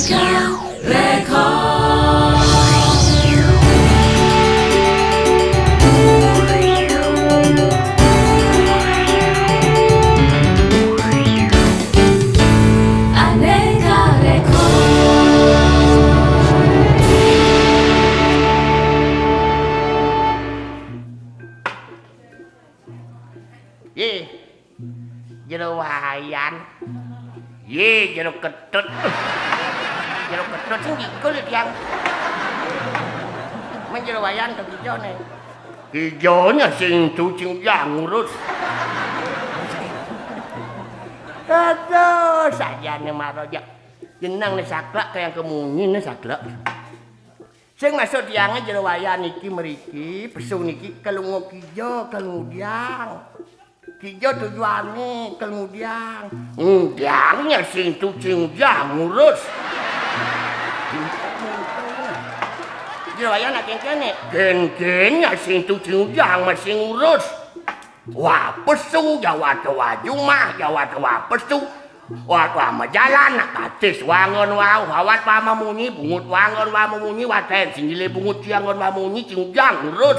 Ye, jero wayan. Ye, jero ketut. Jero ketut sing dikulit yang. Men jero wayan ke hijone. Hijaunya sing cucing yang ngurus. Aduh, sajane maroja. Jenang nih saklak kayak kemunyi nih saklak. Sing masuk tiangnya jero wayan niki meriki, pesu niki kelungo kijo kemudian. Kijo tujuannya kemudian. Udangnya sing cucing yang ngurus. Jero wayan akeh kene. Gen-gennya sing cucing yang masih ngurus. Wah pesu Jawa tua jumah Jawa tua pesu. Wah jalan nak katis wangon wau hawat wa mamunyi bungut wangon wa mamunyi waten singgile bungut ciangon wa mamunyi cingjang ngurus.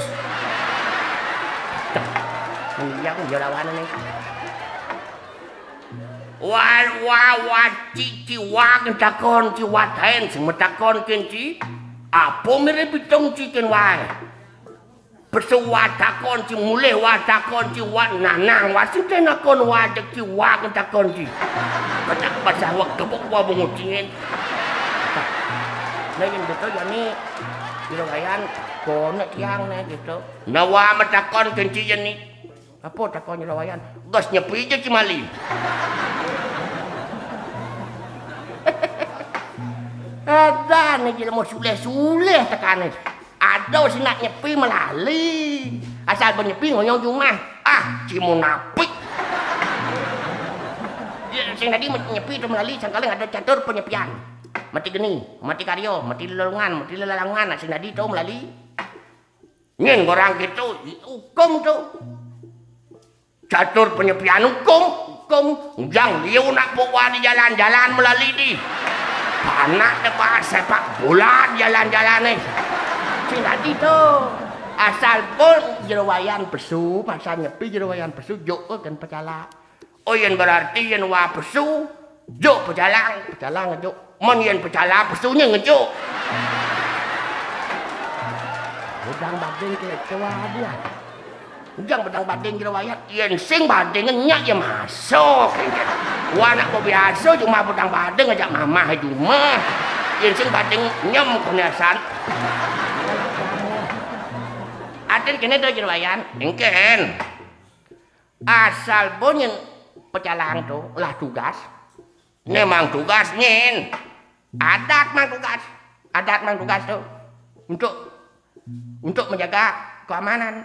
Yang jarawan nih. Wah cici wang takon ci waten sing metakon kenci. Apa mirip pitong ciken wae. Pesu watakon ci mulih watakon ci wan nanang wasin tenakon wajek ci wang takon ci. Batak basah wak kebuk wa bungut cingin. Nah yang betul ya nih. Jirawayan konek yang nih gitu. Nawa metakon kenci nih. Apa takon jirawayan? Gas nyepi aja cimali. Ada nih jila mau suleh-suleh tekanin. Ada sih nak nyepi melali. Asal penyepi ngonyong cuma. Cimunapik. Sing tadi nyepi itu melali sangkali ada catur penyepian. Mati geni, mati karyo, mati lelungan, mati lelalangan. Sing tadi itu melali. Nyen orang gitu, hukum tuh. Catur penyepian hukum. Ujang liu nak bawa di jalan-jalan melali di. Anak depan sepak bola jalan-jalan nih. Sing tadi tuh. Asal pun jerawayan pesu, masa nyepi jerawayan pesu, jok kan pecala. Oh yang berarti yang wa pesu, jok pecalang ngejok. Men yang pecala pesunya ngejok. Udang bading ke cewa dia. Ujang bedang bading jerawayan, yang sing bading nyak ya masuk. Wah nak biasa cuma bedang bading ajak mamah di rumah. Yang sing bading nyem kenasan. Aden kene do jerawayan, engken. Asal bonyen pecalang tuh lah tugas. Memang tugas nyen. Adat mang tugas tuh. Untuk menjaga keamanan.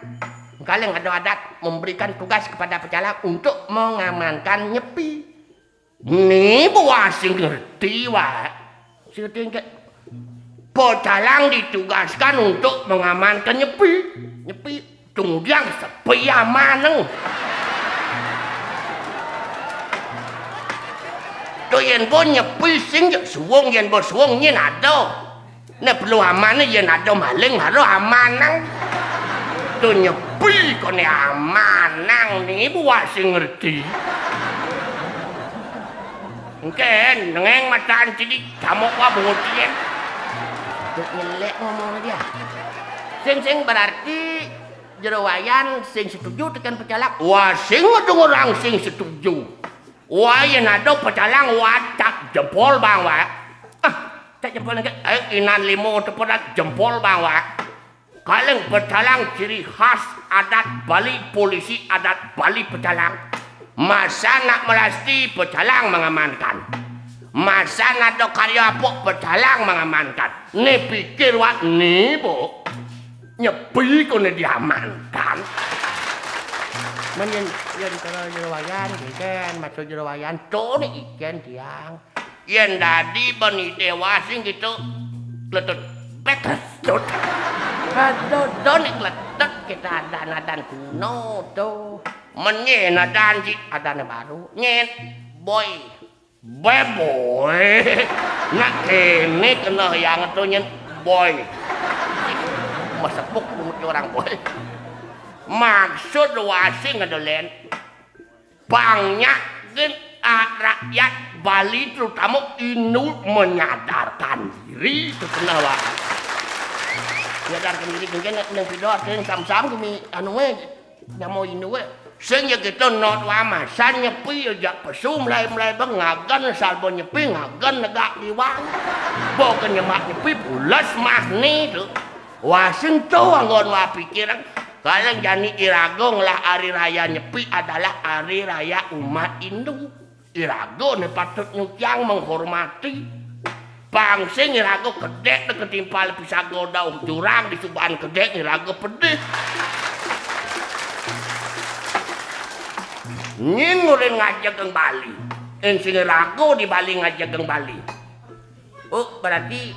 Kalian ada adat memberikan tugas kepada pecalang untuk mengamankan nyepi. Nih buah sing ngerti wae. Sing ngerti pecalang ditugaskan untuk mengamankan nyepi. Nyepi tunggang sepi amaneng. Tuh yang bo nyepi sing suwung yang bo suwung nyen ada. Nek perlu amanah yen ada maling harus amanang. Tuh nyepi kone amanang nih buat sing ngerti. Mungkin nengeng mataan cilik camuk wa bungutien. Nyelek ngomong dia. Sing berarti jerawayan sing setuju tekan pecalang. Wah sing ngedung orang sing setuju. Wah yang ada pecalang watak jempol bang wa. Tak jempol lagi. Inan limo tepodak jempol bang wa. Kaleng pecalang ciri khas adat Bali, polisi adat Bali pecalang. Masa nak melasti pecalang mengamankan. Masa nak do karya apok pecalang mengamankan. Nih pikir wak nih bu. Nyepi kone diamankan. Men yen kalau jerawayan ikan masuk jerawayan tuh nih ikan tiang. Yen tadi bani dewasing gitu letut petut. Aduh donik letut kita adan kuno tuh. Menyen adan sih adan baru nyen boy beboy. Nak kene kena yang itu nyen boy. Masepuk orang boy. Maksud wasing adalah banyakkan rakyat Bali terutama Inuit menyadarkan diri itu kenapa? Menyadarkan diri mungkin yang video yang sam-sam kami anu nyamo Inuit. Sehingga kita not lama, san nyepi aja pesu mulai bengagan salbo nyepi ngagan negak diwang. Bukan nyemak nyepi pulas mah nih tuh. Wasing tuh anggon wa pikiran. Kalau jani Irago lah hari raya nyepi adalah hari raya umat Hindu. Irago nih patut nyukyang menghormati. Pangsing Irago kedek ketimpal pisah godau jurang di subaan kedek Irago pedih. Nyin ngurin ngajak ke Bali. Sing Irago di Bali ngajak ke Bali. Oh berarti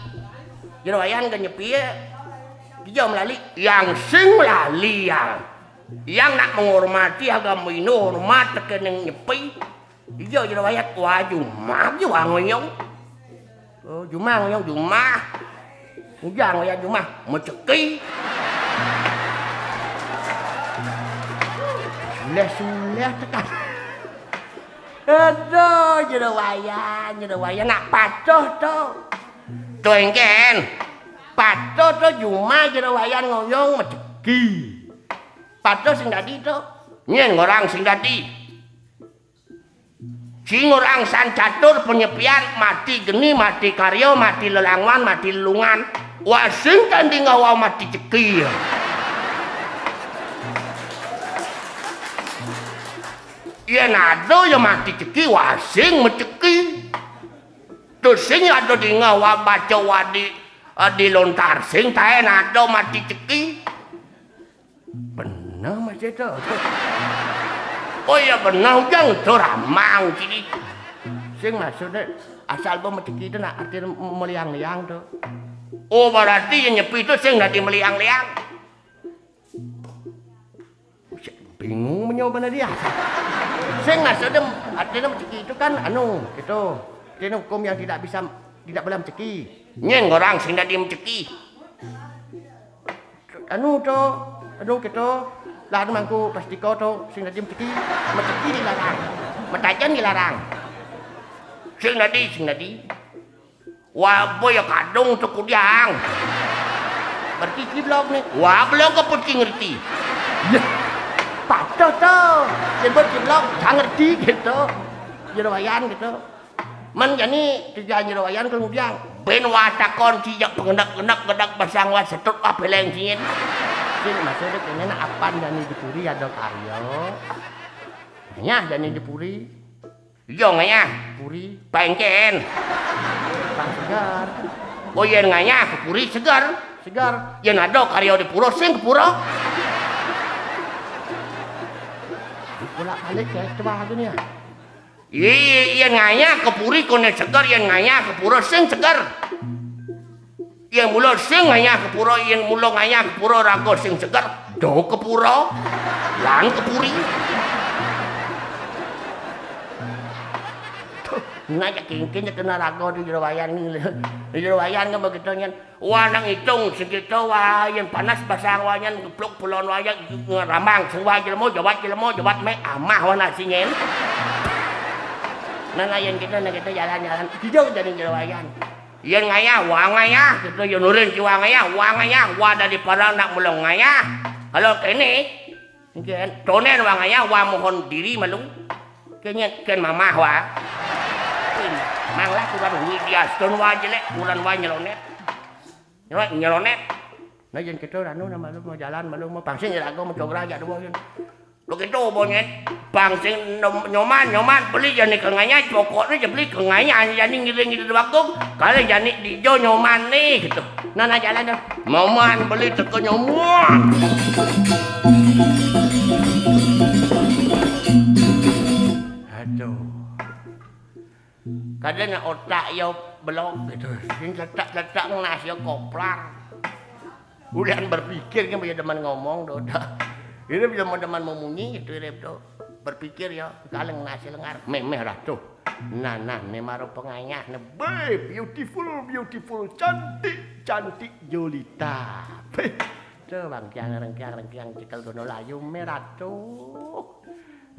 jerawayan ke nyepi ya. Dia melalui yang sing lali yang nak menghormati agama ini hormat tekan yang nyepi. Dia jerawayan wah Jumah je wangoyong. Oh Jumah ngoyong Jumah. Ujang ya Jumah menceki. Sulah tekan. Aduh, jerawayan nak patuh tu. Tu engken. Patuh tu Jumah jerawayan ngoyong menceki. Patuh sing dadi tu. Nyen orang sing dadi. Sing orang san catur penyepian mati geni, mati karyo, mati lelangwan, mati lelungan. Wasing kan di ngawa mati ceki. Iya nado ya mati ceki wasing menceki. Terus sing ada di ngawa baca wadi di lontar sing tae nado mati ceki. Benar masih itu. Oh iya benar jang itu ramang jadi. Sing maksudnya asal bawa menceki itu nak arti meliang-liang tuh. Oh berarti yang nyepi itu sing nanti meliang-liang. Bingung menyoba dia. Sing maksudnya artinya menceki itu kan anu gitu. Artinya hukum yang tidak boleh menceki. Nyen orang sing tadi menceki. Anu gitu. Lah mangku plastiko to sing tadi menceki dilarang. Metajan dilarang. Sing tadi. Wah boy kadung tu kudiang. Berarti blog nih. Wah blog apa ngerti. Patuh tuh, jemput blog, tak ngerti gitu, jerawayan gitu. Man jani tujuan jerawayan kemudian ben watakon kijak pengendak basang wat setut apa lengsin. Sing maksudnya kene nak apan jani dipuri ada karyo. Nyah jani dipuri. Iya nganya puri pengken. Bang segar. Oh yen nganya kepuri segar. Yen ada karyo dipuro sing kepuro. Bolak-balik ya, coba aku nih ya. Iya nganya kepuri kone segar, yang nganya kepuro sing segar. Yang mulo sing nganya kepuro, yang mulo nganya kepuro rago sing segar. Do kepuro, lan kepuri. Ngajak kengkenya kena rago di jerawayan ni. Di jerawayan kan begitu nyan. Wah nang hitung segitu wah yang panas basang wah nyan gepluk pulon wah yang ramang semua jelmo jawat me amah wah nasi nyen. Nana yang kita jalan-jalan hijau jadi jerawayan. Yang ngaya wah ngaya kita yang nurin jiwa ngaya wah dari para nak mulung ngaya. Kalau kene mungkin tonen wah ngaya wah mohon diri malu. Kenya ken mamah wah. Manglah kurang dia stone wa jelek bulan wa nyelonet. Nah yen kita anu nama lu mau jalan malu mau pangsing ya aku mau cogra aja dulu yen. Lo gitu bonyet pangsing nyoman beli jani kenganya pokoknya beli kenganya jani ngiring di waktu kali jani dijo nyoman nih gitu. Nana jalan dah. Moman beli teko nyoman. Aduh. Kadang otak yo belok gitu. Sing letak nas yo koplar. Udah berpikir kan punya teman ngomong doda. Ini punya teman memunyi gitu rep tuh. Berpikir ya kaleng nasi lengar memeh lah tuh. Nah, maro pengayah beautiful, cantik Jolita. Tuh bang rengkiang cekel gono layu meratu.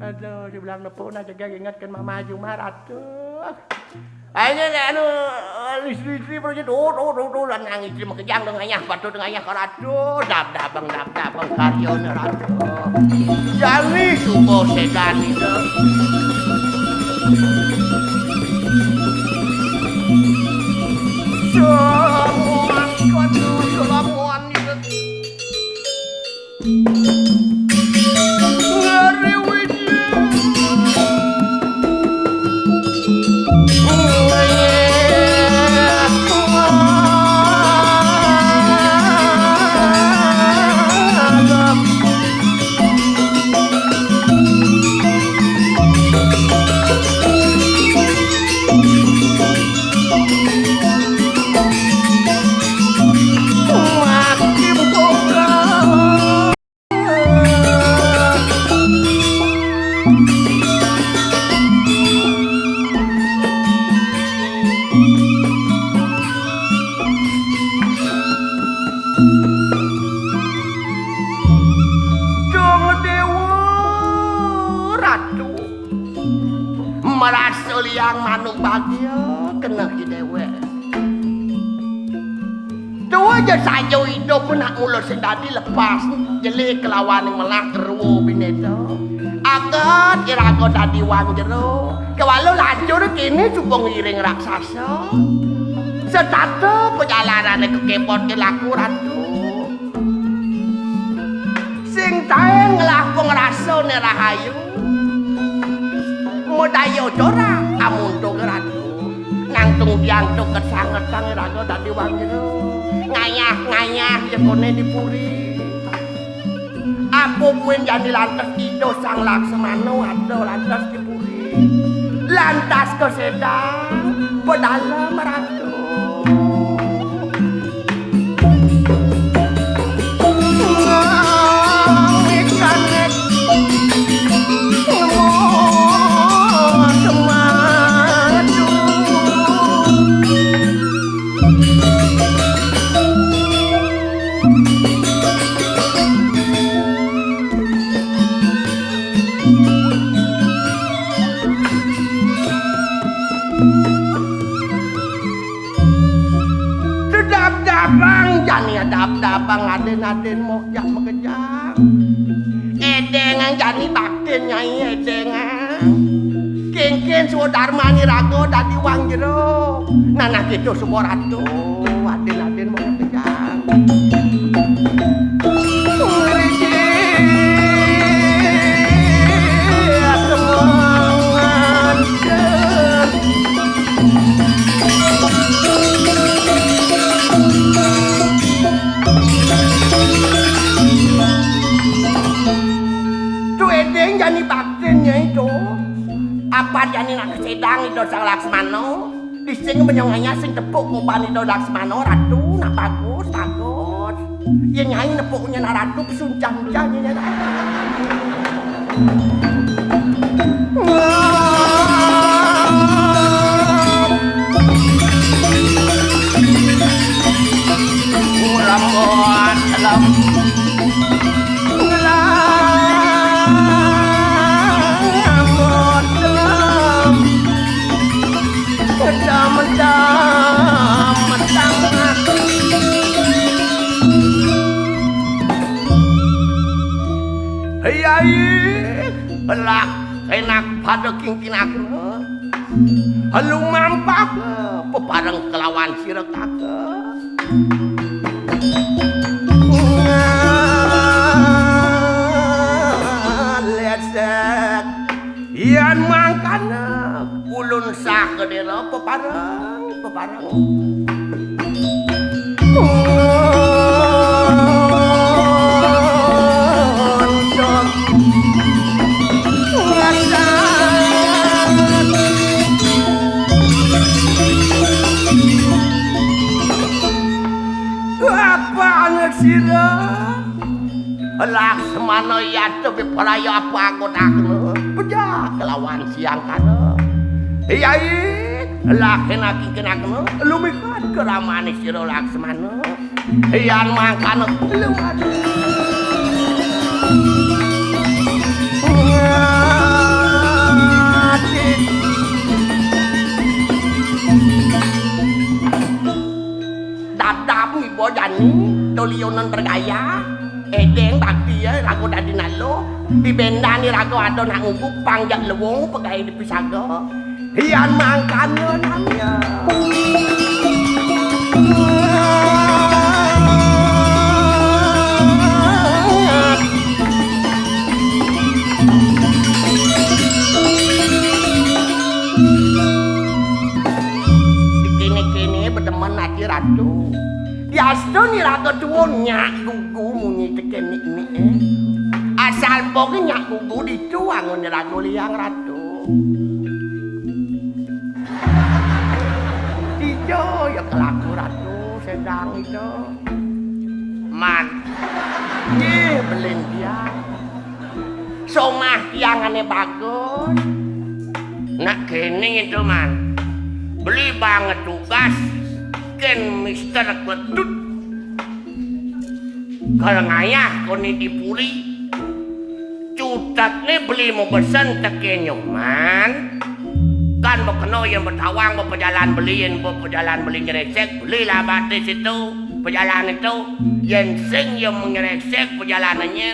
Aduh, dibilang nepun aja gak ingatkan mama maju maratu. Akhirnya anu istri pergi do lan nang istri makejang dong ayah patut dengan ayah karatu dabang karyo neratu. Jani suko sedan itu. Selamuan itu. Merasa liang manuk bahagia kena dewe. Tuh aja saja hidup nak mulut sedadi lepas jeli kelawan yang melak keruo bineto. Agat irago dadi wang jero. Kewalau lancur kini cukup ngiring raksasa. Setata perjalanan ke kepot ke laku ratu. Sing tae ngelaku ngerasa ne rahayu. Modayo jora amun to geratu nangtung biang to kesanget kang irago dadi wang jero ngayah jekone dipuri apa pun jadi lantas ido sang Laksmana ado lantas dipuri lantas kesedang pedala meratu Dabang aden mokjak mekejang edengan jani bakten nyai edengan ken sudarmani rago dadi wang jero nanah gitu semua ratu aden mau mekejang jani baktennya itu apa jani nak kesedang itu sang Laksmana dising menyonganya sing tepuk ngoban itu Laksmana ratu nak bagus ya nyai nepuknya nak ratu pesuncang-cangnya alam belak enak pada kingkin aku halu mampak pepareng kelawan sirek aku lecek ian mangkana ulun sah kedera pepareng Laksmana ya tapi peraya apa aku takno pejah kelawan siang kana Yai laki-laki kenaken lumikat keramane sira Laksmana. Yan mangkane lumadu. Dap-dap ibu jani tolionan bergaya edeng bakti ya rago dadi nalo dibendani rago adon nak ngubuk pangjak lewong pegai di pisaga hian mangkane namanya berteman hati ratu biasa ni raga tuwo nyak gugu muni teken ni asal boke nyak gugu dituang ni raga liang ratu ijo ya kelaku ratu sedang ijo man ye belin dia somah tiangannya bagus nak kene itu man beli banget tugas ken Mister Ketut kalau ngayah koni dipuri cutat nih beli mau pesen teken nyoman kan mau kena yang bertawang mau perjalanan beli ngeresek belilah batis itu perjalanan itu yang sing yang mengeresek perjalanannya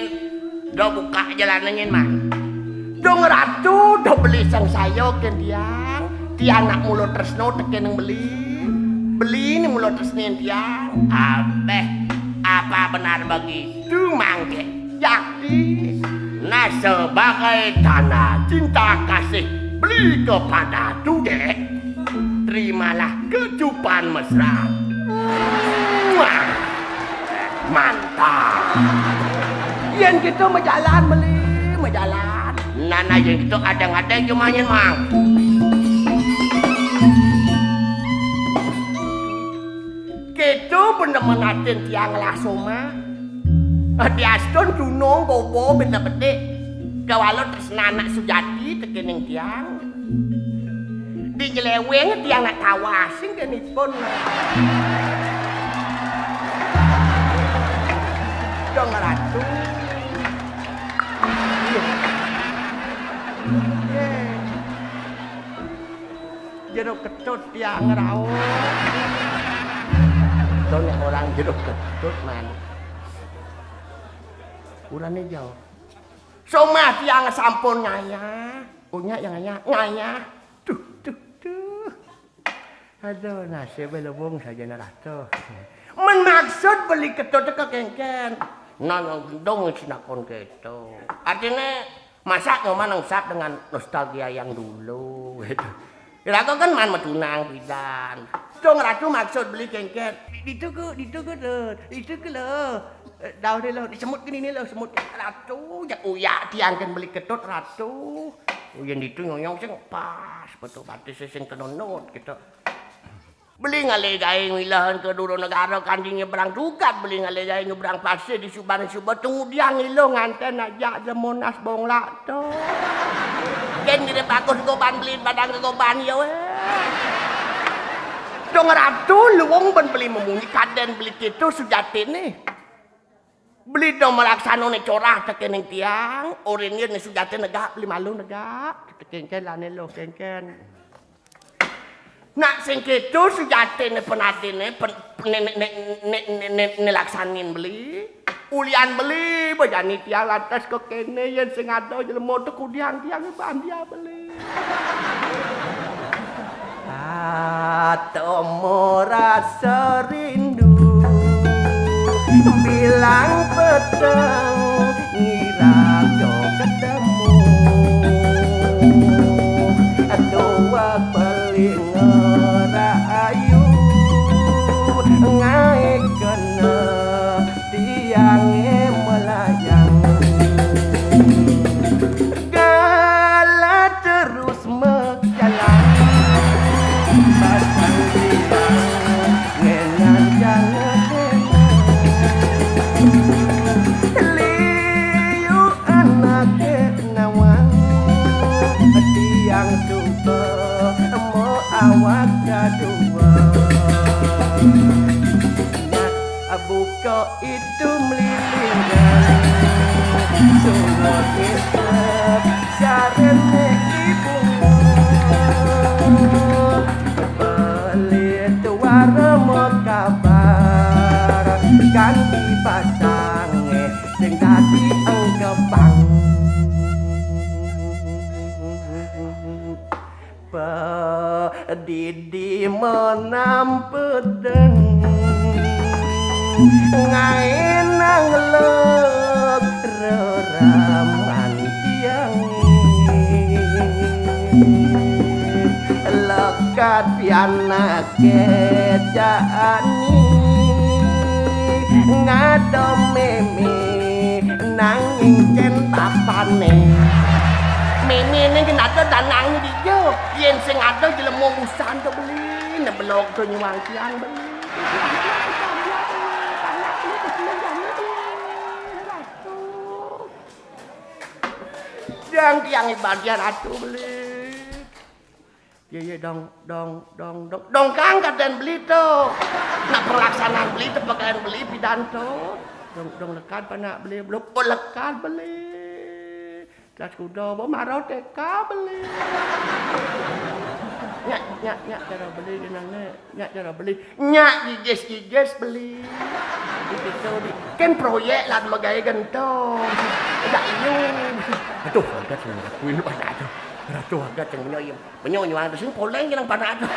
udah buka jalanannya man dong ratu udah beli sang sayo ken dia anak mulut tresno teken yang beli ini mulut Senin tiang abeh apa benar begitu mangke yakti nah sebagai tanda cinta kasih beli kepada Dude terimalah kecupan mesra wah mantap yang gitu menjalan beli menjalan nana yang gitu ada-ada cuma mang itu bener-bener tiang Laksoma di aston dunung bobo bener-bener kawalo tresna anak Sujati tekening tiang di jeleweng tiang nak kawasin kenipun dong ratu jeruk ketut tiang rawon Donya orang jeruk ketut man ulane jauh somah tiang sampun ngayah punya yang ngayah tuh aduh nasib lewung saja naratu menmaksud beli ketut ke kengken nang gendong sinakon gitu artinya masak ngoman ngesap dengan nostalgia yang dulu gitu kira-kira kan man medunang pidan dong ratu maksud beli kengken itu ke lo daun deh lo disemut gini nih lo semut ratu jak uyak diangkat beli ketut ratu yang itu nyonyong sing pas betul batis sing tenonot gitu beli ngalegai wilahan ke dulu negara kandinya berang dukat beli ngalegai ngeberang pasir di Subang tunggu dia ngilo nganten aja jemonas bong lakto gen gede bagus goban beli badang goban ya weh dong ratu luwung ben beli memunyi kaden beli itu Sujati nih beli dong melaksano nih corah tekening tiang orinnya nih Sujati negak beli malu negak tekengken lane lo kengken nak sing kitu Sujati nih penati nih nelaksanin beli ulian beli bejani tiang lantas ke kene yang sing ada jelemo tuh kudiang tiang bandia beli Atau rasa rindu bilang petang ngira kau ketemu dua paling ngerayu ngai kena tiang melayang gala terus menjalan pasang bilang ngenan jangan liu anak nawang tiang super awak kedua. Buka itu melilingkan semua kisah sarene ibu beli tuara mekabar kan dipasang sing dadi engkebang didi menampedeng ngaenang lek reraman tiang lekat piana kejani ngadom meme nanging centapane meme ning kenapa danang dijo yen sing ada jelema usan to beli nek blok to nyuwang tiang beli yang tiang ibadah ratu beli. Ya dong kang kaden beli tuh. Nak pelaksanaan beli tuh pakaian beli pidanto. Dong lekat panak beli belum lekat beli. Kelas kuda bawa marau teka beli. Nyak cara beli jenangnya nyak cara beli nyak giges beli gitu di kan proyek lah magaya gentong enggak iyo aduh harga semua kuil pada aduh harga yang menyoy yang sing poleng yang pada aduh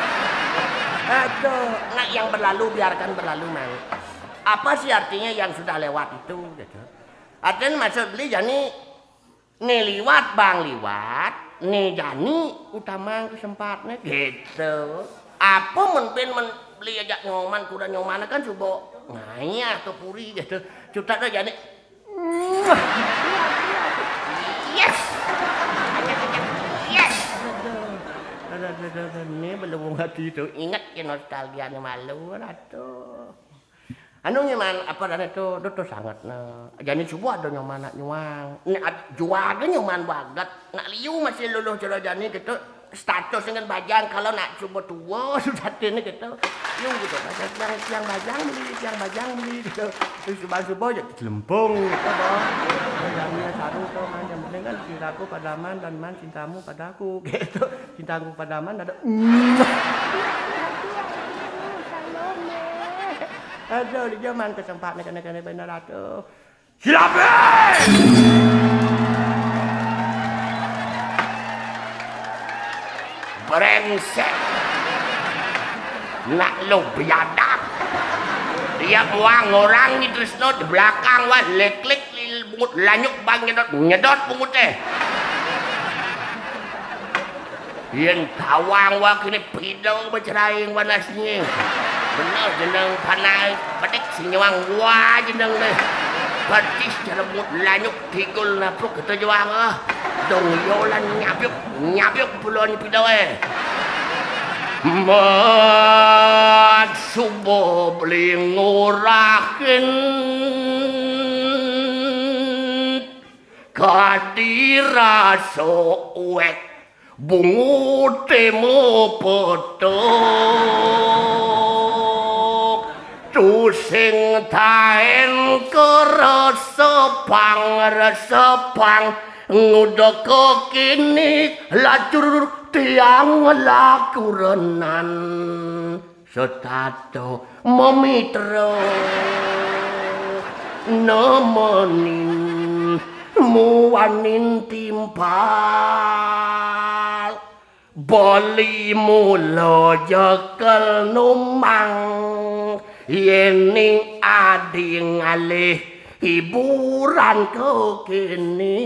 nak yang berlalu biarkan berlalu man apa sih artinya yang sudah lewat itu gitu artinya maksud beli jadi nih liwat bang liwat nih jani utama kesempatnya gitu apa men beli ajak nyoman kuda nyoman kan coba ngaya atau puri gitu cuta tuh jani yes ini belum hati itu ingat ya nostalgianya malu ratu anu nyaman apa dan itu sangat nah jadi coba ada nyaman nak nyuang juaga nyaman banget nak liu masih luluh cara jani gitu status dengan bajang kalau nak coba tua sudah ini gitu liu gitu yang bajang beli gitu terus coba jadi lempung gitu boh bajangnya saru tuh man yang penting kan cintaku padaman dan man cintamu padaku gitu cintaku padaman ada aduh di zaman kesempatan kena benar atuh. Silakan. Brengsek. Nak lo biadab. Dia muang orang ni Trisno di belakang wah leklik bungut lanyuk bang nyedot bungut teh. Yen tawang wah kini pidong bercerai wanasnya. Benar jeneng panai badik sinyawang wah jeneng deh batis jeremut lanyuk tigul napruk kita juang dong yolan nyabyuk puluhan pidawe mat subuh beli ngurahin kadiraso uek bungu temu petuk tusing taen resepang ngudok kini lacur tiang lakurenan setato memitra nemenin muanin timpal bali mula jekel numang yening ading alih hiburan kekini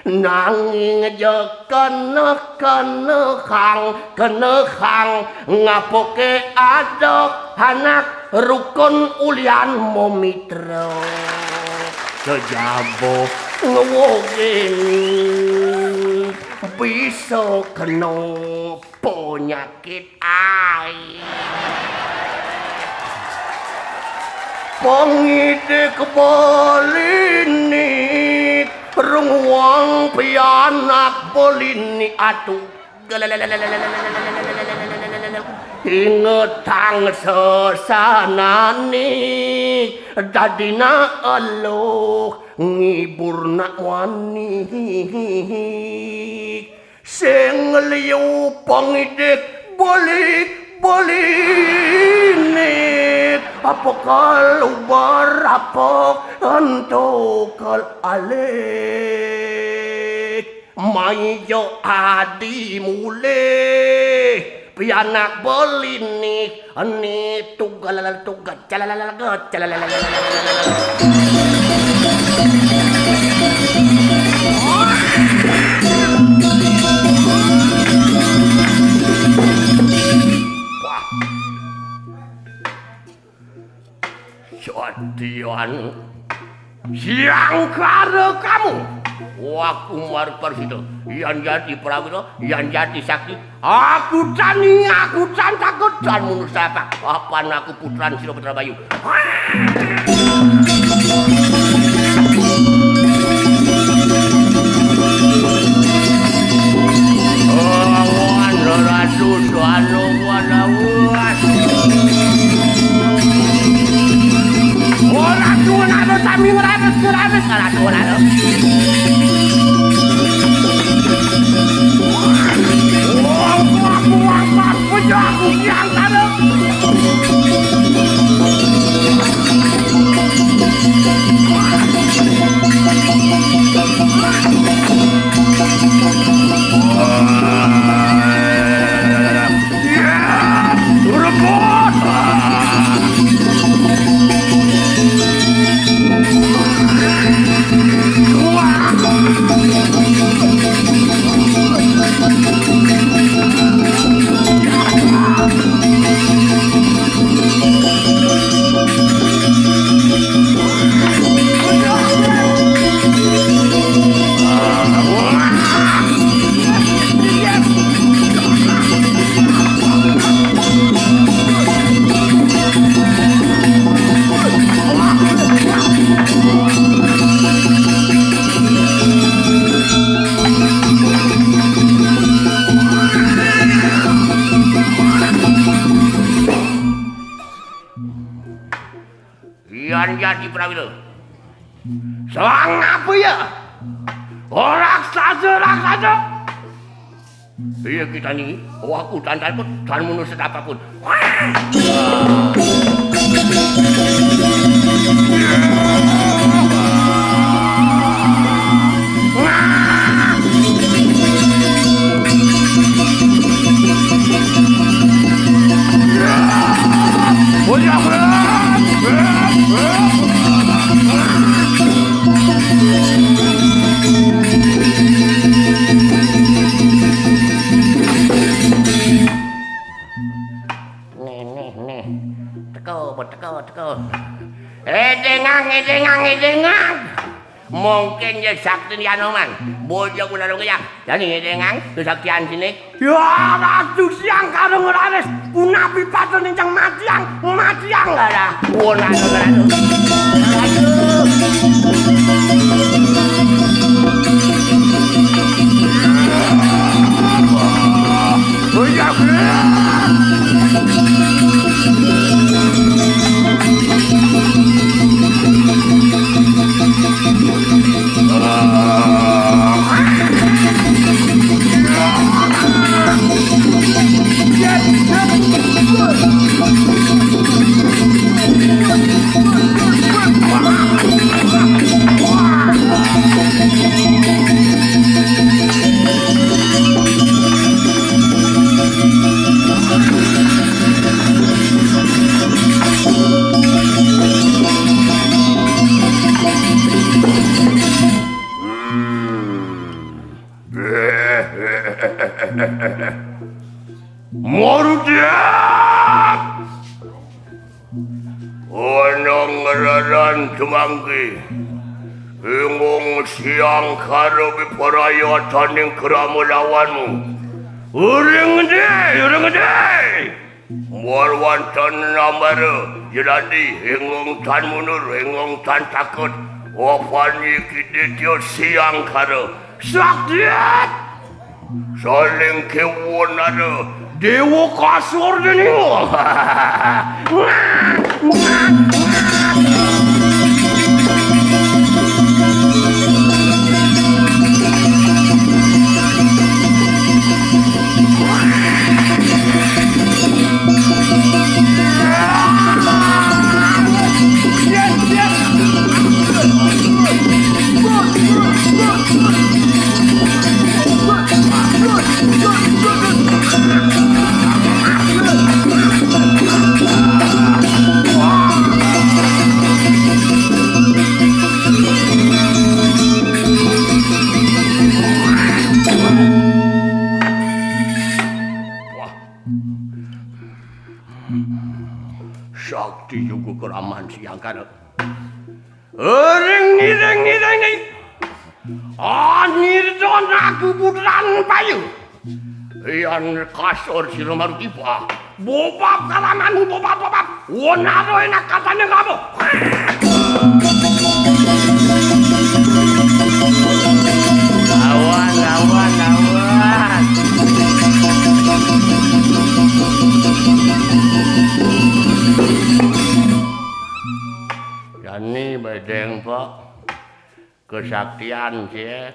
nanging kenekang ngapoke adok anak rukun ulian momitra sejabo ngewogeni bisa kena penyakit air pengide kebolini rungwang pianak bolini atuh ingetang sesanane dadina eluh ngiburna wani sing liyu pangidik balik apa kalubar apa entokal alik mayo adi mule pianak bolini ani tugal calalalaga Jadian siang karo kamu Wah Kumar Persito yang jadi Prawiro yang jadi sakti aku cani aku can takut dan menusaka kapan aku putran Siroputra Bayu Jadi Prawiro sang apa ya orang saja iya kita ini aku dan takut dan menusuk apapun teko edengang mungkin ya sakti Yanoman bojong menarung ya dan edengang kesaktian sini ya ratu siang kadang ngeranes unapi patun incang matiang lah dah ratu Morudiak Onong ngeraran Semanggi Ingong siang karo biparayatan yang keramu lawanmu Uring gede Warwantan namara Jeladi ingong tan munur ingong tan takut Wafani kidityo siang karo Saktiat saling kewon ada dewa kasur gini. Sakti juga keraman siang kan. Ring. Anirjon aku bulan payu. Yang kasur si Romaru tiba. Bobab kalamanmu bobab. Wonaro enak katanya kamu. Awan. Yani bedeng Pak kesaktian sih.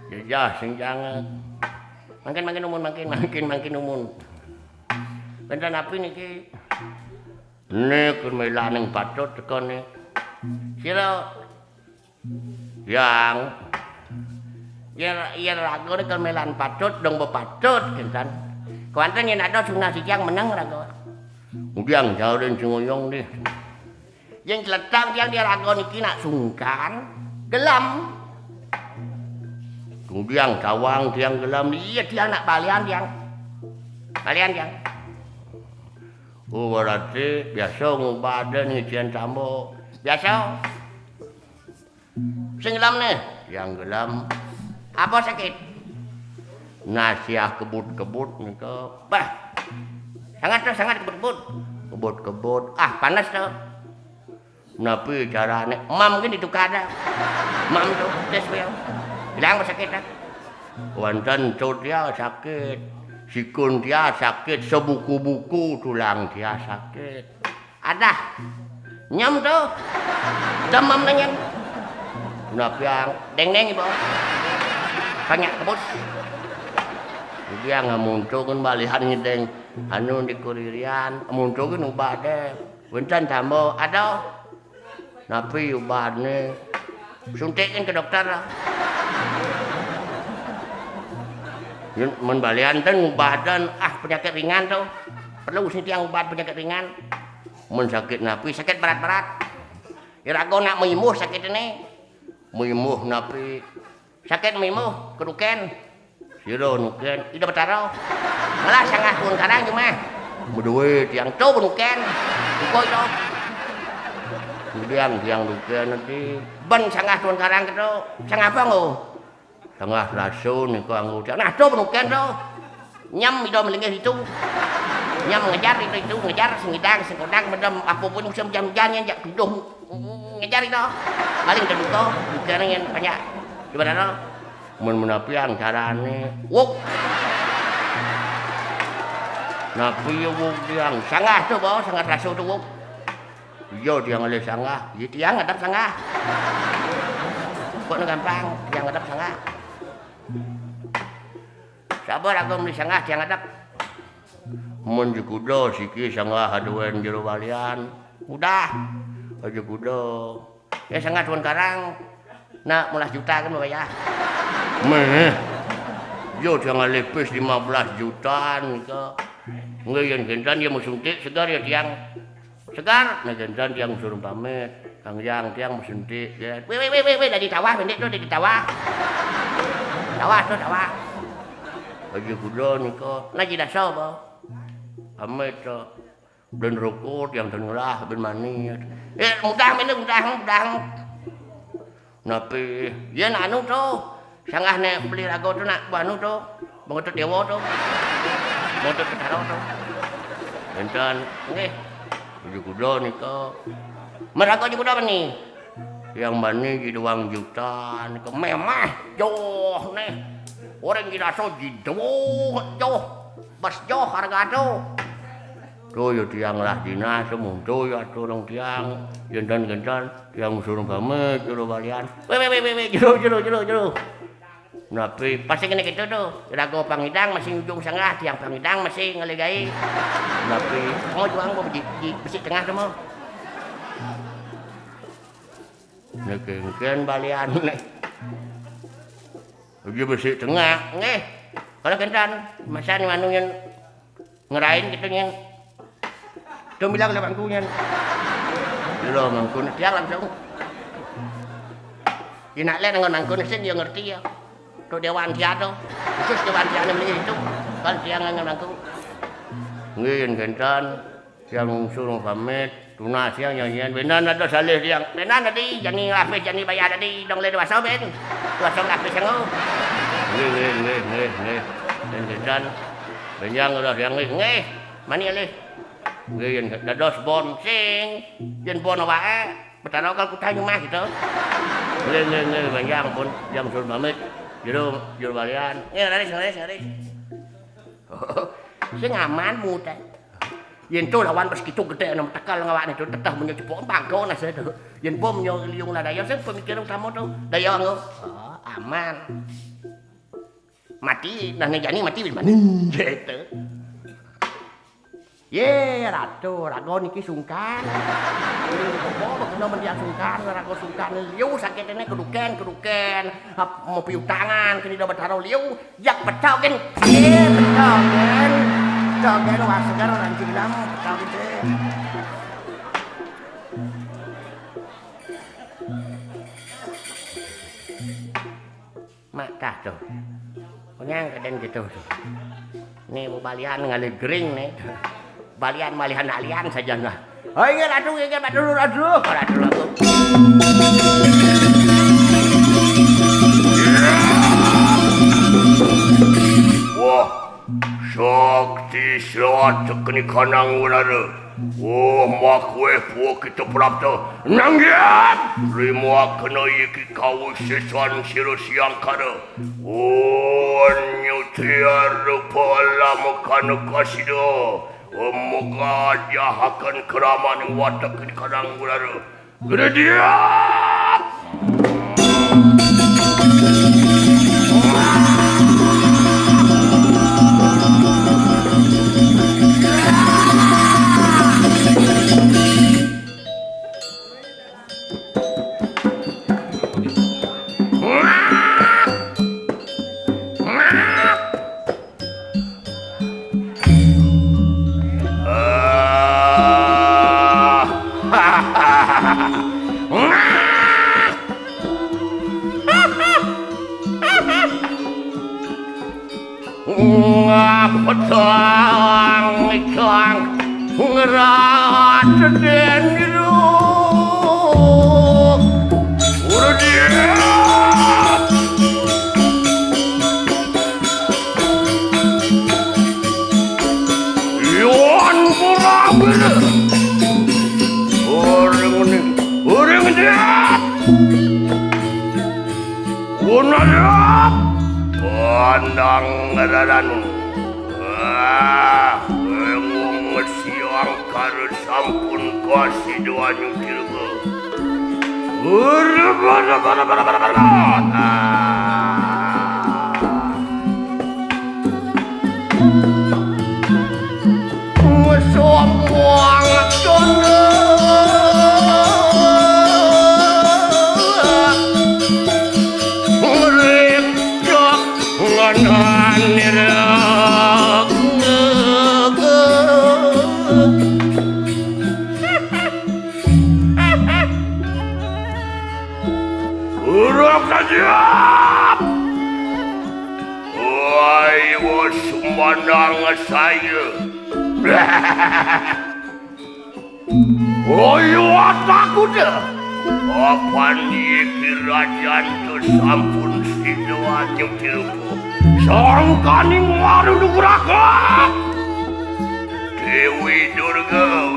Jejah sing jangan. Makin umun. Benten api niki. Nek melaning patut tekan nih. Sira yang ya rago nek melan patut dong bepatut kan. Kuanten yen ada sunah sijang menang rago. Udiang jauhin sunguyong deh. Yang celetang tiang dia rago niki nak sungkan gelam. Kemudian cawang tiang gelam iya tiang nak balian tiang. Oh berarti biasa ngubadan ngician sambo. Biasa. Sing gelam nih, yang gelam apa sakit? Nasiah kebut-kebut nika. Bah. Sangat kebut-kebut. Kebut-kebut. Ah panas tuh. Napi carane mam gini itu kada. Mam tuh tes beliau. Bilang sakit dah. Wanten cot dia sakit. Sikun dia sakit, sebuku-buku tulang dia sakit. Ada. Nyam tuh. Demam nanyam. Napi yang deng-deng ibu. Banyak kebut. Dia ngamunculkan balihan nyedeng. Anu di kuririan. Ngamunculkan ubade. Wanten tambo. Ada. Napi ubadnya suntikin ke dokter lah. Membalian ten ubadan penyakit ringan tuh. Perlu sih tiang ubat penyakit ringan. Men sakit napi sakit berat-berat. Irago nak mimuh sakit ini. Mimuh napi sakit mimuh keduken. Siro nuken ida betaro. Malah sangat pun kadang cuma. Berdua tiang tuh nuken. Ukoi tuh. Kemudian yang duka nanti ben sangat tuan karang itu sangat apa ngo sangat rasun itu anggota nah itu penuken tuh nyam itu melingkih itu nyam ngejar itu ngejar sengidang sengkodang medem apapun musim hujan-hujan yang dudung ngejar itu paling terduka duka yang banyak gimana tuh menapian carane wuk napi wuk yang sangat tuh bawah sangat rasun tuh wuk. Iya dia ngalih sanggah, iya tiang ngadap sanggah. Kok gampang, tiang ngadap sanggah. Sabar aku beli sanggah tiang ngadap. Mun kudo siki sanggah aduan jero walian. Udah. Aja kudo. Ya sanggah tuan karang. Nak mulas juta kan Bapak ya. Meh. Yo dia ngalih pes 15 jutaan ke. Ngeyen gendan dia mau suntik segar ya tiang. Segar, nagendan tiang suruh pamit, kang yang tiang musuntik, ya. Weh, dari tawah, pendek tuh dari tawah. Tawah. Bagi kuda niko, naji dasar bah. Pamit tuh, dan rokok yang tenulah ben mani. Mudah. Napi, ya anu tuh, sanggah nih beli rago tuh nak banu tuh, bangun dewa tuh, bangun ketaro tuh. Gendan, nih. Di kuda nih kok. Mereka di kuda apa nih? Yang mana di 2 juta nih kok memah. Joh nih. orang kita so jauh bas jauh harga tuh ya tiang lah dina semua tuh ya turun tiang gendan tiang suruh pamit jero balian jero napi pasti kena gitu tuh rago pangidang masih ujung sengah tiang pangidang masih ngelegai napi mau juang mau besi tengah semua nekengken balian nih uji besi tengah ngeh kalau kencan masa nih manungin ngerain gitu nyen tuh bilang lewat bangkunya dulu mangkun tiang langsung inak lain dengan mangkun sen dia ngerti ya tuh dewan tiado khusus dewan tiado ini itu kan tiang dengan mangkun ngin kencan yang suruh pamit tunas yang nyanyian benan ada salih yang benan tadi jani lapis jani bayar tadi dong le 2 ben 2 lapis yang ngeh dan kencan benyang udah yang ngeh mani alih ngin dados bon sing yen bon wae betano kal kutanya mah gitu ngeh benyang pun jam suruh pamit jero balian ngaris sing aman muda yen to lawan pas kitu gede nang tekal ngawakne to tetah menyo cepok bangko nase to yen bom nyo liung la daya sing pemikiran utama to daya ngo aman mati nah ngejani mati wis maning gitu ye rato rago niki sungkan kok kena mendiang sungkan rago sungkan liu sakitene keduken mau piutangan kini dapat taruh liu jak pecaukin ye pecaukin jogen wah segar orang cilam pecaukin deh mak dah tuh punya kadang gitu tuh nih mau balian ngalih gering nih balian malihan alian saja nah oh ingat aduh wah sakti selawat tekeni kanang urara makwe puak kita prapta nangyat lima kena iki kau sesuan siro siang kada nyutiar rupa lama kana kasido moga jahakan keraman yang watak di kanang urara gede dia ikang ngerat den itu udah dia yon purabir orang dia unadap pandang ngeradan siang karo sampun kasih doa nyukir ke semua ngakone ngeripcok ngananir Siap. Ayo sumandang saya. Ayo takut dah. Apaan dia kerajaan tu sampun sidoan yang tiruku. Sang kaning waru nugraka. Dewi Durga.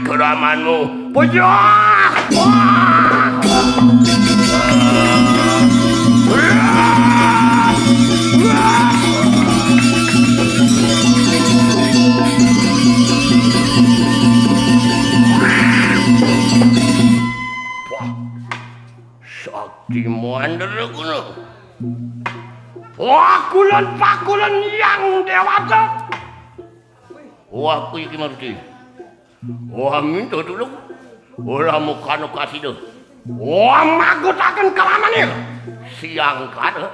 Keramanmu, pojok! Sakti Mandara kuno. Pakulan yang dewasa. Wah, kuwi iki ngerti. Wah, minta tulung. Ora mukano kasih deh. Wah, magutaken kelamane. Siang kada.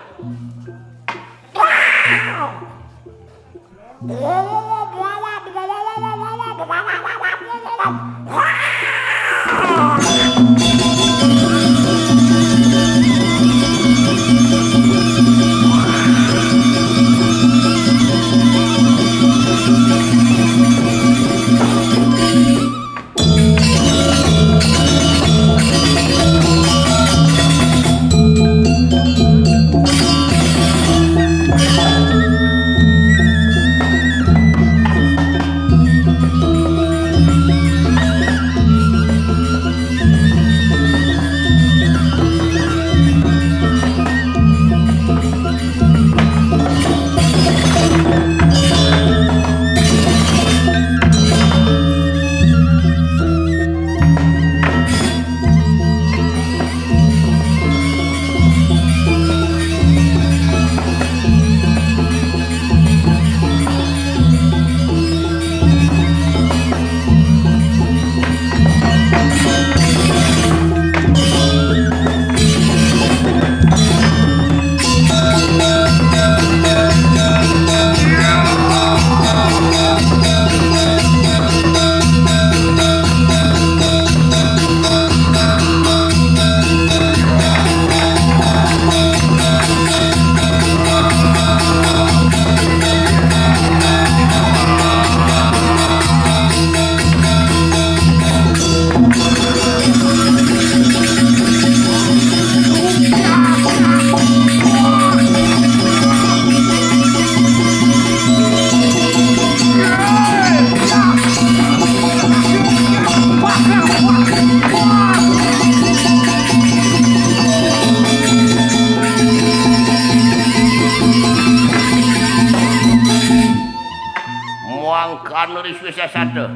Sesada.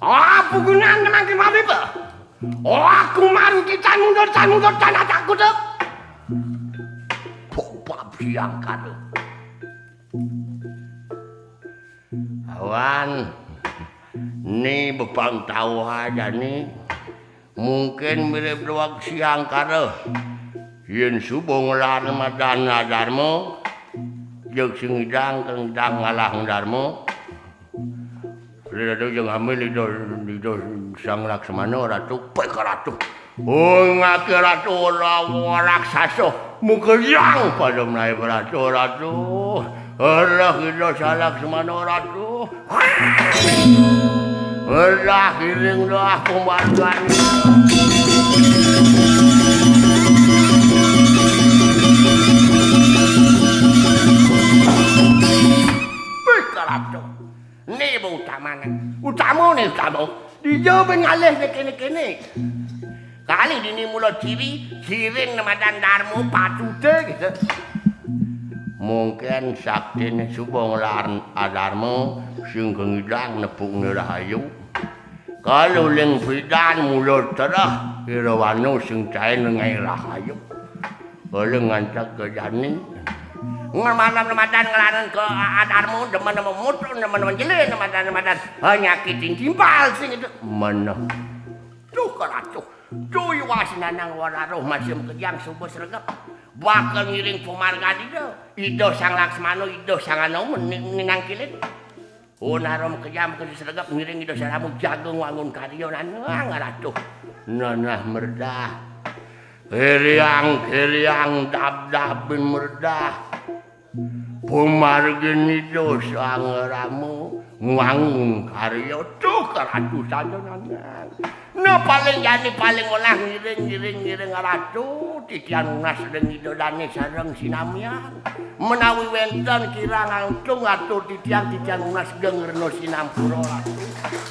Apa gunane mangke mati ba? Aku maruti can mundur can aku tuh. Bapak biangkan. Awan, ni bebang tahu aja nih. Mungkin mirip doang siang karo. Yen subuh ngelar madan adarmu. Jeung sing idang ngalah ngarmu. Rada jeung hamil lido sang Laksmana ratu pek ratu. Oh ngake ratu ora raksasa mukelyang pada menawi ratu. Ora kita sang Laksmana ratu. Ora kiring doa pembantuan. Pek ratu. utamanan. Utamane utama. Dia ben ngalih nek kene-kene. Kali dini mula diri giring nemadan darmu patute gitu. Mungkin saktine suba nglarn adarmu sing ngidang nepukne rahayu. Kalau ling bidan mulut terah irawanu sing cae ngai rahayu. Kalau ngancak ke jani. Malam-malam ngelaran ke adarmu demen-demen mutu demen-demen jele nemadan nyakitin timpal sing itu. Mana? Tuh keratuh. Cuy wasinanang wararuh masih kejang subuh sergap. Bakal ngiring pumarga Ido sang Laksmana, Ido sang Anoman ninang kilit. Narom kejam ke sergap ngiring Ido saramu jagung wangun karyo ngaratuh. Nanah merdah. Kiriang dab-dabin merdah. Pumargin Ido sang ramu wangun karyo tuh keratuh saja nanang. Nah paling jani paling olah ngiring ratu titian unas dan idodane sareng sinamyan menawi wenten kirang angtung atur titian unas gengerno sinampura ratu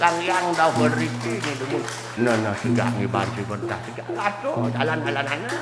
kang yang dah beriki ngidemu nah sudah ngibantu bertah sudah ratu jalan-jalanana